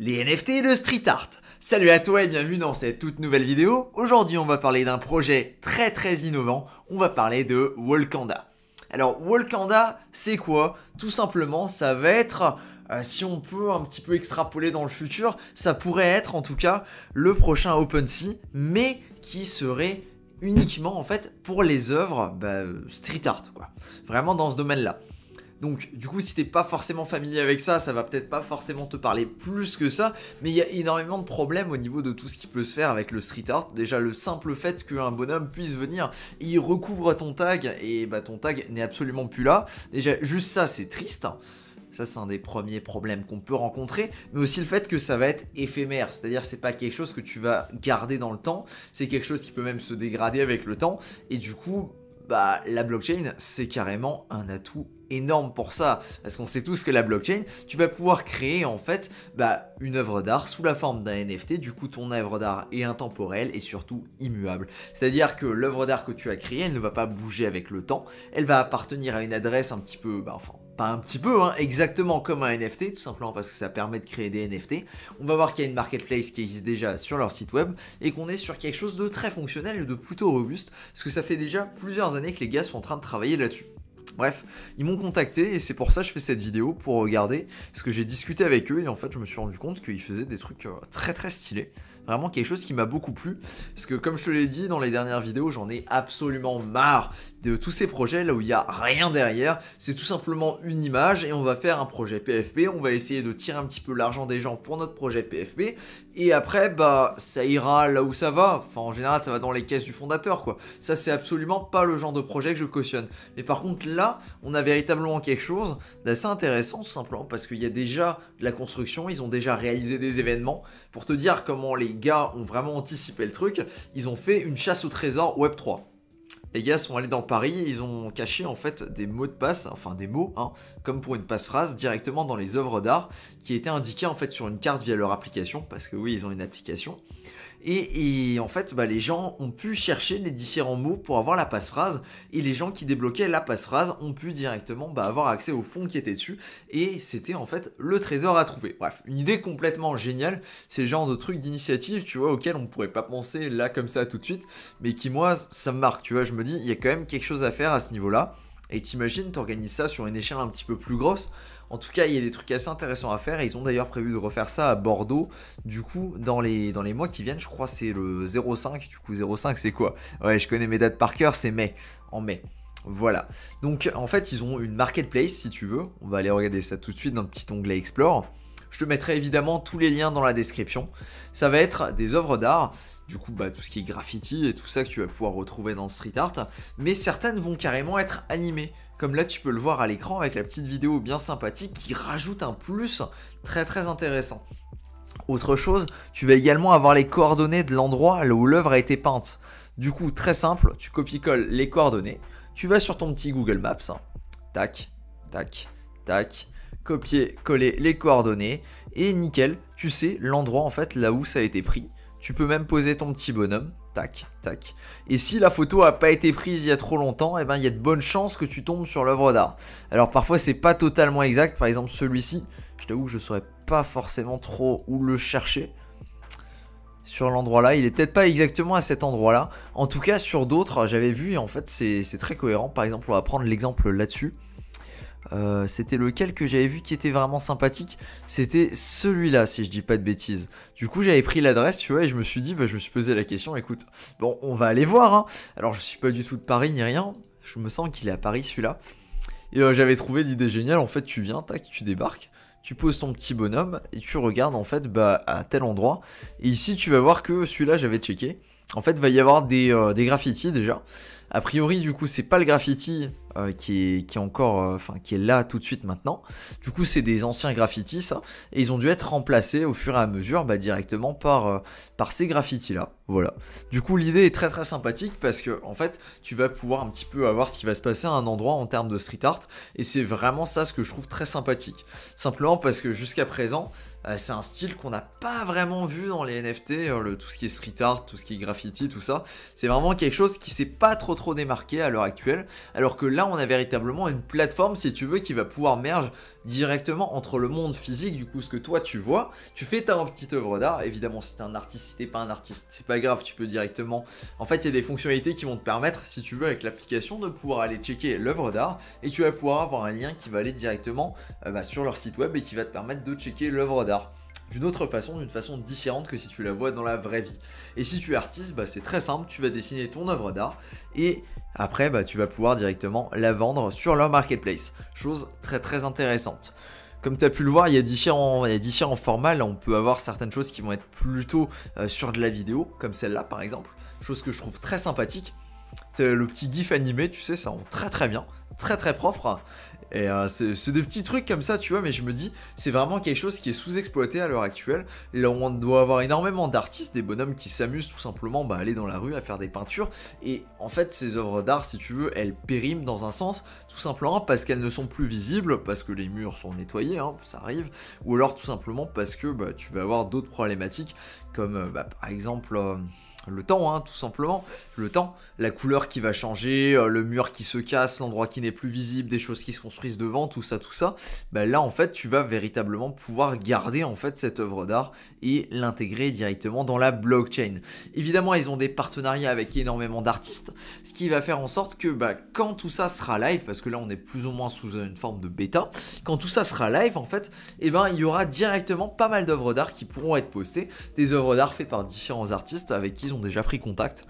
Les NFT et le street art. Salut à toi et bienvenue dans cette toute nouvelle vidéo. Aujourd'hui on va parler d'un projet très innovant, on va parler de Walkanda. Alors Walkanda c'est quoi? Tout simplement ça va être, si on peut un petit peu extrapoler dans le futur, ça pourrait être en tout cas le prochain OpenSea, mais qui serait uniquement en fait pour les œuvres street art quoi. Vraiment dans ce domaine là. Donc du coup si t'es pas forcément familier avec ça, ça va peut-être pas forcément te parler plus que ça, mais il y a énormément de problèmes au niveau de tout ce qui peut se faire avec le street art. Déjà le simple fait qu'un bonhomme puisse venir, il recouvre ton tag et ton tag n'est absolument plus là. Déjà juste ça c'est triste. Ça c'est un des premiers problèmes qu'on peut rencontrer, mais aussi le fait que ça va être éphémère, c'est-à-dire c'est pas quelque chose que tu vas garder dans le temps, c'est quelque chose qui peut même se dégrader avec le temps, et du coup la blockchain c'est carrément un atout énorme pour ça, parce qu'on sait tous que la blockchain, tu vas pouvoir créer en fait une œuvre d'art sous la forme d'un NFT, du coup ton œuvre d'art est intemporelle et surtout immuable. C'est-à-dire que l'œuvre d'art que tu as créée, elle ne va pas bouger avec le temps, elle va appartenir à une adresse un petit peu, pas un petit peu, exactement comme un NFT, tout simplement parce que ça permet de créer des NFT. On va voir qu'il y a une marketplace qui existe déjà sur leur site web et qu'on est sur quelque chose de très fonctionnel et de plutôt robuste, parce que ça fait déjà plusieurs années que les gars sont en train de travailler là-dessus. Bref, ils m'ont contacté et c'est pour ça que je fais cette vidéo, pour regarder ce que j'ai discuté avec eux, et en fait je me suis rendu compte qu'ils faisaient des trucs très stylés. Vraiment quelque chose qui m'a beaucoup plu, parce que comme je te l'ai dit dans les dernières vidéos, j'en ai absolument marre de tous ces projets là où il n'y a rien derrière, c'est tout simplement une image et on va faire un projet PFP, on va essayer de tirer un petit peu l'argent des gens pour notre projet PFP, et après ça ira là où ça va, enfin en général ça va dans les caisses du fondateur quoi. Ça c'est absolument pas le genre de projet que je cautionne, mais par contre là on a véritablement quelque chose d'assez intéressant, tout simplement parce qu'il y a déjà de la construction, ils ont déjà réalisé des événements. Pour te dire comment les gars ont vraiment anticipé le truc, ils ont fait une chasse au trésor Web3. Les gars sont allés dans Paris et ils ont caché en fait des mots de passe, enfin des mots, comme pour une passe-phrase, directement dans les œuvres d'art, qui étaient indiqués en fait sur une carte via leur application, parce que oui, ils ont une application. Et en fait, les gens ont pu chercher les différents mots pour avoir la passe-phrase, et les gens qui débloquaient la passe-phrase ont pu directement avoir accès au fond qui était dessus, et c'était en fait le trésor à trouver. Bref, une idée complètement géniale, c'est le genre de truc d'initiative, tu vois, auquel on pourrait pas penser là comme ça tout de suite, mais qui moi, ça me marque, tu vois, je me dis, il y a quand même quelque chose à faire à ce niveau-là, et t'imagines, t'organises ça sur une échelle un petit peu plus grosse. En tout cas, il y a des trucs assez intéressants à faire et ils ont d'ailleurs prévu de refaire ça à Bordeaux. Du coup, dans les mois qui viennent, je crois c'est le 05. Du coup, 05 c'est quoi? Ouais, je connais mes dates par cœur, c'est mai. En mai. Voilà. Donc, en fait, ils ont une marketplace si tu veux. On va aller regarder ça tout de suite dans le petit onglet Explore. Je te mettrai évidemment tous les liens dans la description. Ça va être des œuvres d'art. Du coup, tout ce qui est graffiti et tout ça que tu vas pouvoir retrouver dans street art. Mais certaines vont carrément être animées. Comme là, tu peux le voir à l'écran avec la petite vidéo bien sympathique qui rajoute un plus très intéressant. Autre chose, tu vas également avoir les coordonnées de l'endroit là où l'œuvre a été peinte. Du coup, très simple, tu copies-colles les coordonnées. Tu vas sur ton petit Google Maps. Tac, tac, tac. Copier, coller les coordonnées. Et nickel, tu sais l'endroit en fait là où ça a été pris. Tu peux même poser ton petit bonhomme, tac, tac. Et si la photo n'a pas été prise il y a trop longtemps, il y a de bonnes chances que tu tombes sur l'œuvre d'art. Alors parfois c'est pas totalement exact, par exemple celui-ci, je t'avoue que je saurais pas forcément trop où le chercher. Sur l'endroit là, il est peut-être pas exactement à cet endroit là. En tout cas sur d'autres, j'avais vu et en fait c'est très cohérent. Par exemple on va prendre l'exemple là-dessus. C'était lequel que j'avais vu qui était vraiment sympathique? C'était celui-là si je dis pas de bêtises. Du coup j'avais pris l'adresse tu vois et je me suis dit, je me suis posé la question, écoute, bon on va aller voir Alors je suis pas du tout de Paris ni rien, je me sens qu'il est à Paris celui-là. Et j'avais trouvé l'idée géniale, en fait tu viens, tac, tu débarques, tu poses ton petit bonhomme et tu regardes en fait à tel endroit. Et ici tu vas voir que celui-là j'avais checké. En fait, il va y avoir des graffitis déjà. A priori, du coup, c'est pas le graffiti qui est là tout de suite maintenant. Du coup, c'est des anciens graffitis, ça. Et ils ont dû être remplacés au fur et à mesure directement par ces graffitis-là. Voilà. Du coup, l'idée est très sympathique parce que, en fait, tu vas pouvoir un petit peu avoir ce qui va se passer à un endroit en termes de street art. Et c'est vraiment ça ce que je trouve très sympathique. Simplement parce que jusqu'à présent, c'est un style qu'on n'a pas vraiment vu dans les NFT, tout ce qui est street art, tout ce qui est graffiti, tout ça. C'est vraiment quelque chose qui s'est pas trop démarqué à l'heure actuelle, alors que là on a véritablement une plateforme si tu veux qui va pouvoir directement entre le monde physique, du coup ce que toi tu vois, tu fais ta petite œuvre d'art. Évidemment si t'es un artiste, si t'es pas un artiste, c'est pas grave, tu peux directement... En fait il y a des fonctionnalités qui vont te permettre, si tu veux avec l'application, de pouvoir aller checker l'œuvre d'art et tu vas pouvoir avoir un lien qui va aller directement sur leur site web et qui va te permettre de checker l'œuvre d'art d'une autre façon, d'une façon différente que si tu la vois dans la vraie vie. Et si tu es artiste, c'est très simple, tu vas dessiner ton œuvre d'art et après tu vas pouvoir directement la vendre sur leur marketplace. Chose très très intéressante. Comme tu as pu le voir, il y a différents formats. Là, on peut avoir certaines choses qui vont être plutôt sur de la vidéo, comme celle-là par exemple. Chose que je trouve très sympathique. Le petit gif animé, tu sais, ça rend très très bien, très très propre. Et c'est des petits trucs comme ça, tu vois, mais je me dis, c'est vraiment quelque chose qui est sous-exploité à l'heure actuelle. Là, on doit avoir énormément d'artistes, des bonhommes qui s'amusent tout simplement à aller dans la rue, à faire des peintures. Et en fait, ces œuvres d'art, si tu veux, elles périment dans un sens, tout simplement parce qu'elles ne sont plus visibles, parce que les murs sont nettoyés, hein, ça arrive, ou alors tout simplement parce que tu vas avoir d'autres problématiques, comme par exemple... le temps, hein, tout simplement, le temps, la couleur qui va changer, le mur qui se casse, l'endroit qui n'est plus visible, des choses qui se construisent devant, tout ça, là en fait tu vas véritablement pouvoir garder en fait cette œuvre d'art et l'intégrer directement dans la blockchain. Évidemment ils ont des partenariats avec énormément d'artistes, ce qui va faire en sorte que quand tout ça sera live, parce que là on est plus ou moins sous une forme de bêta, quand tout ça sera live en fait, il y aura directement pas mal d'œuvres d'art qui pourront être postées, des œuvres d'art faites par différents artistes avec qui ils ont déjà pris contact.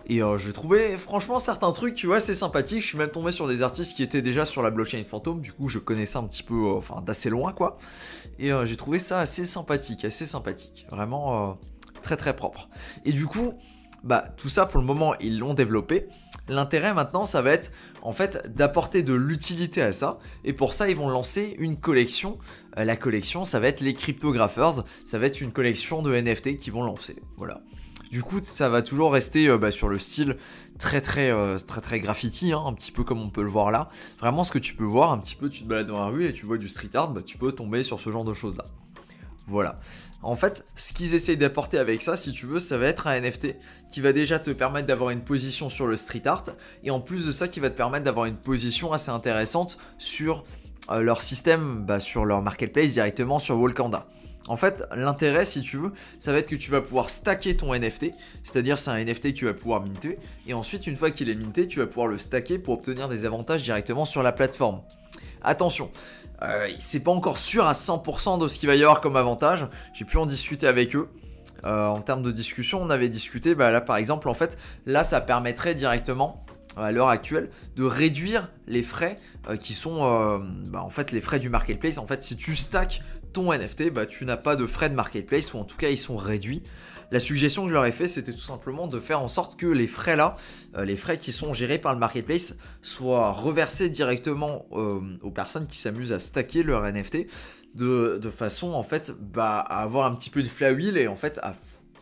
Et j'ai trouvé franchement certains trucs, tu vois, c'est sympathique. Je suis même tombé sur des artistes qui étaient déjà sur la blockchain Phantom, du coup je connaissais un petit peu, d'assez loin quoi. Et j'ai trouvé ça assez sympathique, vraiment très très propre. Et du coup, tout ça pour le moment ils l'ont développé. L'intérêt maintenant ça va être en fait d'apporter de l'utilité à ça, et pour ça ils vont lancer une collection. La collection ça va être les Cryptographers, ça va être une collection de NFT qu'ils vont lancer, voilà. Du coup, ça va toujours rester sur le style très graffiti, hein, un petit peu comme on peut le voir là. Vraiment, ce que tu peux voir, un petit peu, tu te balades dans la rue et tu vois du street art, tu peux tomber sur ce genre de choses là. Voilà. En fait, ce qu'ils essayent d'apporter avec ça, si tu veux, ça va être un NFT qui va déjà te permettre d'avoir une position sur le street art, et en plus de ça, qui va te permettre d'avoir une position assez intéressante sur leur système, sur leur marketplace directement sur Walkanda. En fait, l'intérêt, si tu veux, ça va être que tu vas pouvoir stacker ton NFT, c'est-à-dire c'est un NFT que tu vas pouvoir minter, et ensuite, une fois qu'il est minté, tu vas pouvoir le stacker pour obtenir des avantages directement sur la plateforme. Attention, c'est pas encore sûr à 100% de ce qu'il va y avoir comme avantage, j'ai pu en discuter avec eux. En termes de discussion, on avait discuté, là par exemple, en fait, là ça permettrait directement à l'heure actuelle de réduire les frais qui sont en fait les frais du marketplace. En fait, si tu stacks ton NFT, tu n'as pas de frais de marketplace, ou en tout cas ils sont réduits. La suggestion que je leur ai fait, c'était tout simplement de faire en sorte que les frais là, les frais qui sont gérés par le marketplace, soient reversés directement aux personnes qui s'amusent à stacker leur NFT, de façon en fait à avoir un petit peu de flywheel, et en fait à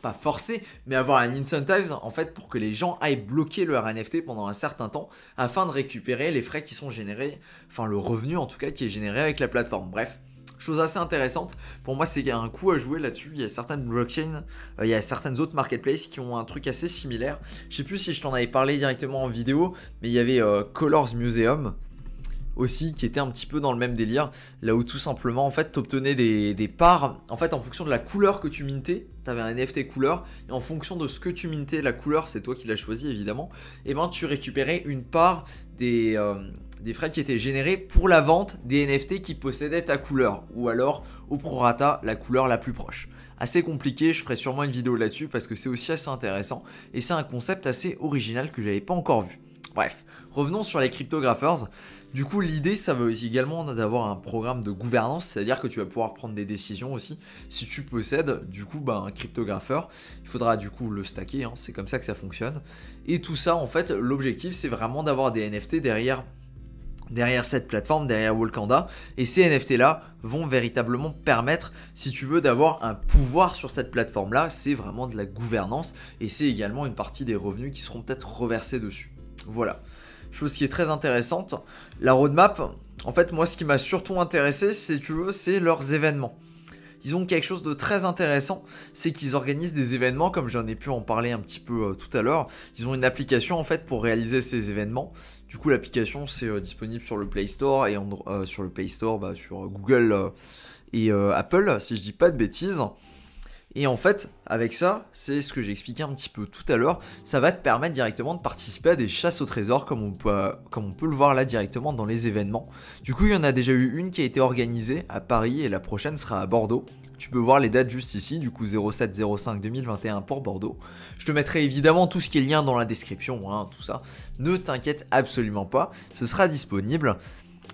pas forcer, mais avoir un incentive en fait pour que les gens aillent bloquer leur NFT pendant un certain temps afin de récupérer les frais qui sont générés, enfin le revenu en tout cas qui est généré avec la plateforme. Bref, chose assez intéressante. Pour moi, c'est un coup à jouer là-dessus. Il y a certaines blockchains, il y a certaines autres marketplaces qui ont un truc assez similaire. Je sais plus si je t'en avais parlé directement en vidéo, mais il y avait Colors Museum aussi qui était un petit peu dans le même délire, là où tout simplement en fait t'obtenais des parts en fait en fonction de la couleur que tu mintais. T'avais un NFT couleur, et en fonction de ce que tu mintais, la couleur c'est toi qui l'as choisi évidemment, et tu récupérais une part des frais qui étaient générés pour la vente des NFT qui possédaient ta couleur, ou alors au prorata la couleur la plus proche. Assez compliqué, je ferai sûrement une vidéo là-dessus parce que c'est aussi assez intéressant, et c'est un concept assez original que j'avais pas encore vu. Bref, revenons sur les Cryptographers. Du coup, l'idée, ça va également d'avoir un programme de gouvernance, c'est-à-dire que tu vas pouvoir prendre des décisions aussi. Si tu possèdes, du coup, un cryptographeur, il faudra du coup le stacker, hein, c'est comme ça que ça fonctionne. Et tout ça, en fait, l'objectif, c'est vraiment d'avoir des NFT derrière cette plateforme, derrière Walkanda, et ces NFT là vont véritablement permettre, si tu veux, d'avoir un pouvoir sur cette plateforme là. C'est vraiment de la gouvernance, et c'est également une partie des revenus qui seront peut-être reversés dessus. Voilà, chose qui est très intéressante. La roadmap, en fait moi ce qui m'a surtout intéressé, c'est leurs événements. ils ont quelque chose de très intéressant, c'est qu'ils organisent des événements, comme j'en ai pu en parler un petit peu tout à l'heure. Ils ont une application en fait pour réaliser ces événements. Du coup, l'application c'est disponible sur le Play Store et sur le Play Store, sur Google et Apple, si je dis pas de bêtises. Et en fait, avec ça, c'est ce que j'ai expliqué un petit peu tout à l'heure, ça va te permettre directement de participer à des chasses au trésor comme on peut le voir là directement dans les événements. Du coup, il y en a déjà eu une qui a été organisée à Paris et la prochaine sera à Bordeaux. Tu peux voir les dates juste ici, du coup 07-05-2021 pour Bordeaux. Je te mettrai évidemment tout ce qui est lien dans la description, hein, tout ça. Ne t'inquiète absolument pas, ce sera disponible.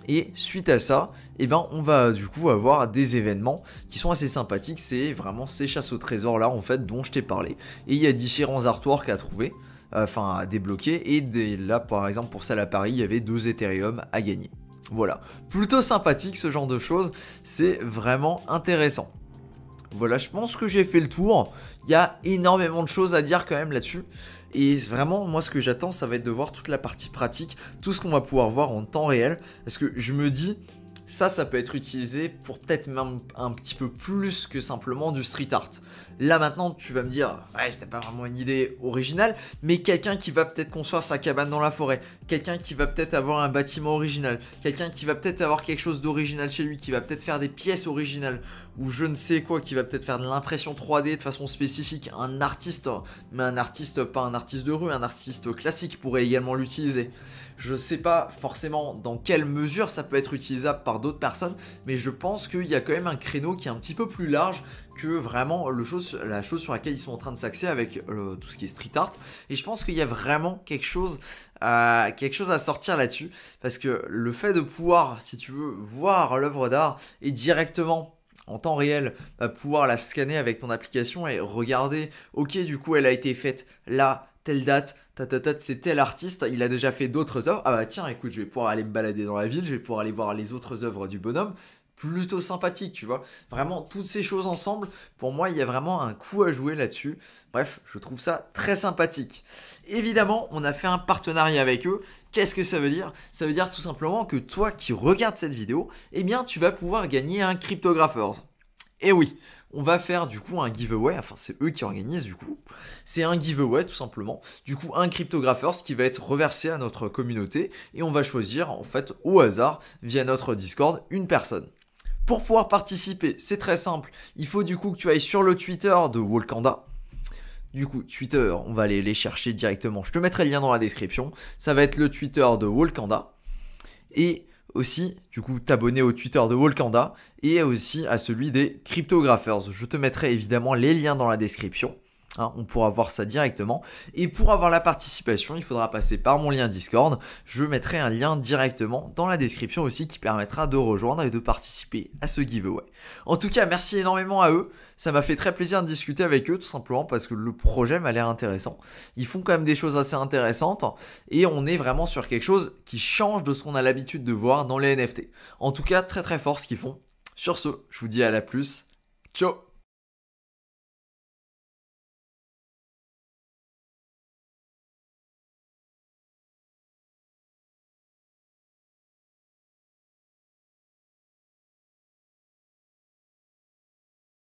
Et suite à ça, on va du coup avoir des événements qui sont assez sympathiques. C'est vraiment ces chasses au trésor là en fait dont je t'ai parlé. Et il y a différents artworks à trouver, à débloquer. Et là par exemple pour celle à Paris, il y avait 2 Ethereum à gagner. Voilà, plutôt sympathique ce genre de choses, c'est vraiment intéressant. Voilà, je pense que j'ai fait le tour. Il y a énormément de choses à dire quand même là-dessus. Et vraiment, moi, ce que j'attends, ça va être de voir toute la partie pratique, tout ce qu'on va pouvoir voir en temps réel. Parce que je me dis, ça peut être utilisé pour peut-être même un petit peu plus que simplement du street art. Là maintenant, tu vas me dire, ouais, t'as pas vraiment une idée originale, mais quelqu'un qui va peut-être construire sa cabane dans la forêt, quelqu'un qui va peut-être avoir un bâtiment original, quelqu'un qui va peut-être avoir quelque chose d'original chez lui, qui va peut-être faire des pièces originales, ou je ne sais quoi, qui va peut-être faire de l'impression 3D de façon spécifique, un artiste, mais un artiste, pas un artiste de rue, un artiste classique pourrait également l'utiliser. Je sais pas forcément dans quelle mesure ça peut être utilisable par d'autres personnes, mais je pense qu'il y a quand même un créneau qui est un petit peu plus large que vraiment la chose sur laquelle ils sont en train de s'axer avec tout ce qui est street art. Et je pense qu'il y a vraiment quelque chose à sortir là-dessus, parce que le fait de pouvoir, si tu veux, voir l'œuvre d'art et directement en temps réel, pouvoir la scanner avec ton application et regarder, ok, du coup elle a été faite là, telle date, c'est tel artiste, il a déjà fait d'autres œuvres. Ah bah tiens, écoute, je vais pouvoir aller me balader dans la ville, je vais pouvoir aller voir les autres œuvres du bonhomme. Plutôt sympathique, tu vois. Vraiment, toutes ces choses ensemble, pour moi, il y a vraiment un coup à jouer là-dessus. Bref, je trouve ça très sympathique. Évidemment, on a fait un partenariat avec eux. Qu'est-ce que ça veut dire? Ça veut dire tout simplement que toi qui regardes cette vidéo, tu vas pouvoir gagner un Cryptographers. Et oui, on va faire du coup un giveaway, enfin c'est eux qui organisent du coup, c'est un giveaway tout simplement, du coup un Cryptographers qui va être reversé à notre communauté et on va choisir en fait au hasard via notre Discord une personne. Pour pouvoir participer, c'est très simple, il faut du coup que tu ailles sur le Twitter de Walkanda. Du coup, Twitter, on va aller les chercher directement, je te mettrai le lien dans la description, ça va être le Twitter de Walkanda. Et aussi, du coup, t'abonner au Twitter de Walkanda et aussi à celui des Cryptographers. Je te mettrai évidemment les liens dans la description. Hein, on pourra voir ça directement. Et pour avoir la participation, il faudra passer par mon lien Discord. Je mettrai un lien directement dans la description aussi qui permettra de rejoindre et de participer à ce giveaway. En tout cas, merci énormément à eux. Ça m'a fait très plaisir de discuter avec eux tout simplement parce que le projet m'a l'air intéressant. Ils font quand même des choses assez intéressantes et on est vraiment sur quelque chose qui change de ce qu'on a l'habitude de voir dans les NFT. En tout cas, très très fort ce qu'ils font. Sur ce, je vous dis à la plus. Ciao!